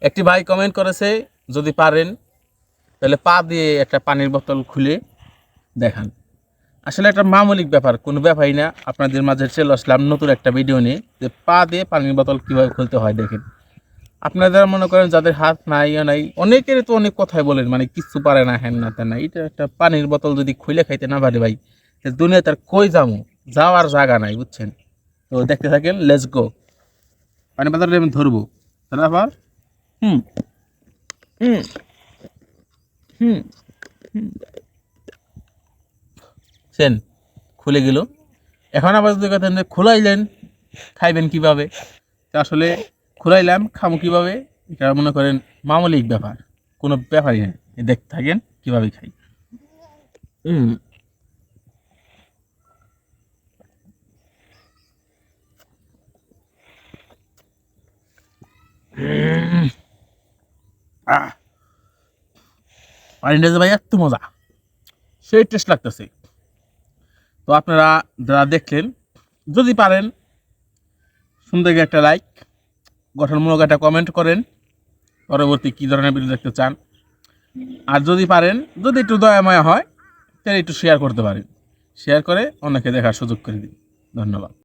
একটি ভাই কমেন্ট করেছে, যদি পারেন তাহলে পা দিয়ে একটা পানির বোতল খুলে দেখান। আসলে একটা মামুলিক ব্যাপার, কোনো ব্যাপারই না। আপনাদের মাঝে চলে আসলাম নতুন একটা ভিডিও নিয়ে, যে পা দিয়ে পানির বোতল কীভাবে খুলতে হয় দেখেন। আপনারা মনে করেন যাদের হাত নাই নাই, অনেকেরই তো অনেক কথাই বলেন, মানে কিচ্ছু পারে না, হ্যান না তেন না। এটা একটা পানির বোতল যদি খুলে খাইতে না পারে ভাই, দুনিয়া তার কই যাবো, যাওয়ার জায়গা নাই, বুঝছেন? তো দেখতে থাকেন, লেটস গো। পানি বোতলটা আমি ধরবো, তারপর হুম হুম হুম সেন খুলে গেল। এখন আবার যদি কথা খোলাইলেন, খাইবেন কিভাবে? আসলে খোলাইলাম, খামো কিভাবে? এটা মনে করেন মামুলিক ব্যাপার, কোনো ব্যাপারই নেই। দেখতে থাকেন কিভাবে খাই। হুম পানিটা যে ভাই এত মজা, সেই টেস্ট লাগতেছে। তো আপনারা যারা দেখলেন, যদি পারেন সুন্দর একটা লাইক, গঠনমূলক একটা কমেন্ট করেন, পরবর্তী কী ধরনের ভিডিও দেখতে চান। আর যদি পারেন, যদি একটু দয়াময় হয়, তাহলে একটু শেয়ার করতে পারেন। শেয়ার করে অন্যকে দেখার সুযোগ করে দিন। ধন্যবাদ।